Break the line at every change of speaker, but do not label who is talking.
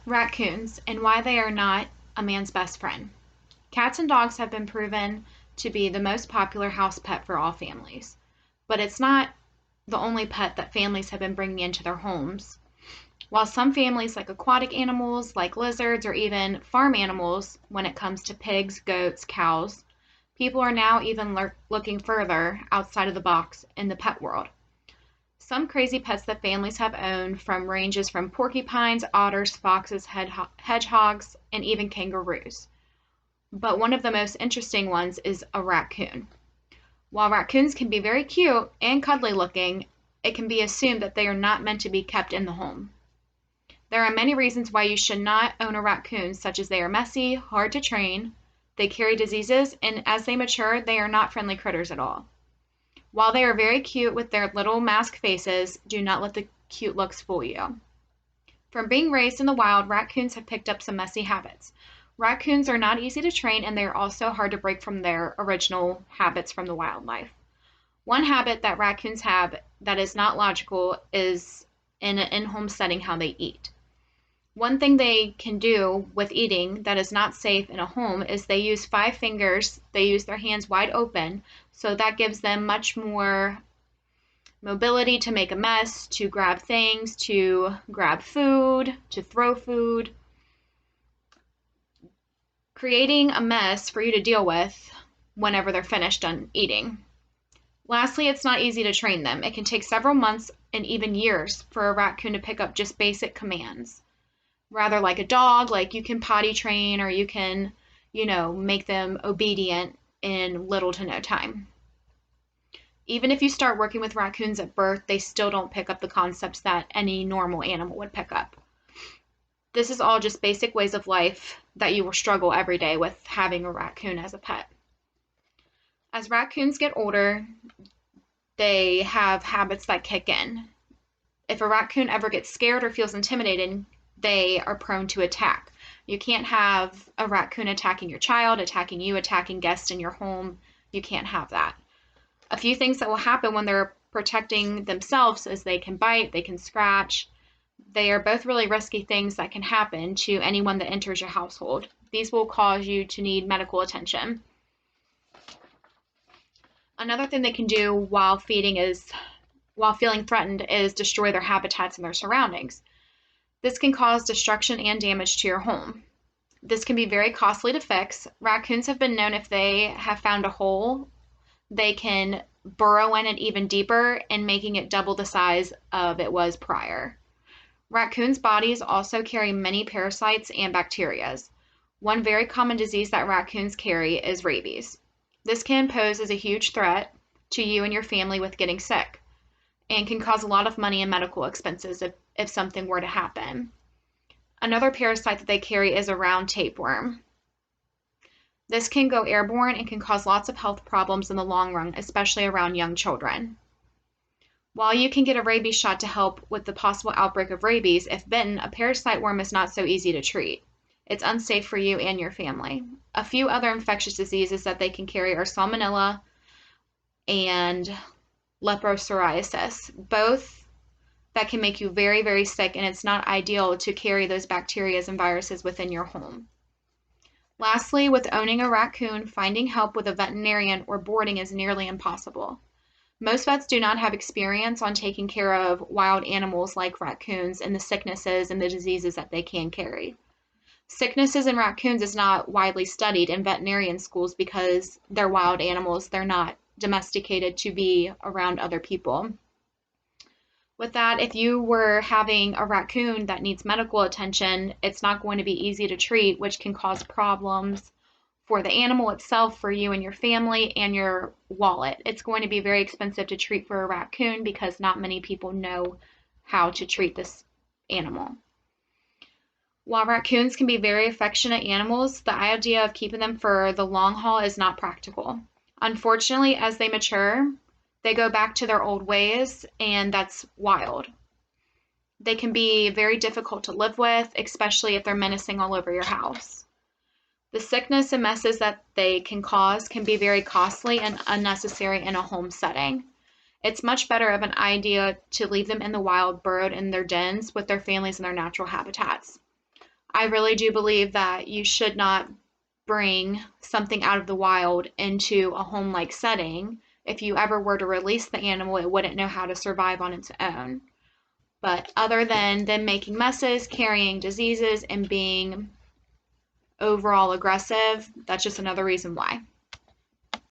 Raccoons and why they are not a man's best friend. Cats and dogs have been proven to be the most popular house pet for all families, but it's not the only pet that families have been bringing into their homes. While some families like aquatic animals, like lizards, or even farm animals, when it comes to pigs, goats, cows, people are now even looking further outside of the box in the pet world. Some crazy pets that families have owned from ranges from porcupines, otters, foxes, hedgehogs, and even kangaroos. But one of the most interesting ones is a raccoon. While raccoons can be very cute and cuddly looking, it can be assumed that they are not meant to be kept in the home. There are many reasons why you should not own a raccoon, such as they are messy, hard to train, they carry diseases, and as they mature, they are not friendly critters at all. While they are very cute with their little mask faces, do not let the cute looks fool you. From being raised in the wild, raccoons have picked up some messy habits. Raccoons are not easy to train, and they are also hard to break from their original habits from the wildlife. One habit that raccoons have that is not logical is in an in-home setting how they eat. One thing they can do with eating that is not safe in a home is they use 5 fingers. They use their hands wide open, so that gives them much more mobility to make a mess, to grab things, to grab food, to throw food, creating a mess for you to deal with whenever they're finished done eating. Lastly, it's not easy to train them. It can take several months and even years for a raccoon to pick up just basic commands. Rather like a dog, like you can potty train or you can, make them obedient in little to no time. Even if you start working with raccoons at birth, they still don't pick up the concepts that any normal animal would pick up. This is all just basic ways of life that you will struggle every day with having a raccoon as a pet. As raccoons get older, they have habits that kick in. If a raccoon ever gets scared or feels intimidated, they are prone to attack. You can't have a raccoon attacking your child, attacking you, attacking guests in your home. You can't have that. A few things that will happen when they're protecting themselves is they can bite, they can scratch. They are both really risky things that can happen to anyone that enters your household. These will cause you to need medical attention. Another thing they can do while feeling threatened is destroy their habitats and their surroundings. This can cause destruction and damage to your home. This can be very costly to fix. Raccoons have been known if they have found a hole, they can burrow in it even deeper and making it double the size of it was prior. Raccoons' bodies also carry many parasites and bacteria. One very common disease that raccoons carry is rabies. This can pose as a huge threat to you and your family with getting sick and can cause a lot of money and medical expenses if something were to happen. Another parasite that they carry is a round tapeworm. This can go airborne and can cause lots of health problems in the long run, especially around young children. While you can get a rabies shot to help with the possible outbreak of rabies, if bitten, a parasite worm is not so easy to treat. It's unsafe for you and your family. A few other infectious diseases that they can carry are salmonella and leprosariasis, both that can make you very, very sick, and it's not ideal to carry those bacteria and viruses within your home. Lastly, with owning a raccoon, finding help with a veterinarian or boarding is nearly impossible. Most vets do not have experience on taking care of wild animals like raccoons and the sicknesses and the diseases that they can carry. Sicknesses in raccoons is not widely studied in veterinarian schools because they're wild animals. They're not domesticated to be around other people. With that, if you were having a raccoon that needs medical attention, it's not going to be easy to treat, which can cause problems for the animal itself, for you and your family, and your wallet. It's going to be very expensive to treat for a raccoon because not many people know how to treat this animal. While raccoons can be very affectionate animals, the idea of keeping them for the long haul is not practical. Unfortunately, as they mature, they go back to their old ways, and that's wild. They can be very difficult to live with, especially if they're menacing all over your house. The sickness and messes that they can cause can be very costly and unnecessary in a home setting. It's much better of an idea to leave them in the wild, burrowed in their dens with their families in their natural habitats. I really do believe that you should not bring something out of the wild into a home-like setting. If you ever were to release the animal, it wouldn't know how to survive on its own. But other than them making messes, carrying diseases, and being overall aggressive, that's just another reason why.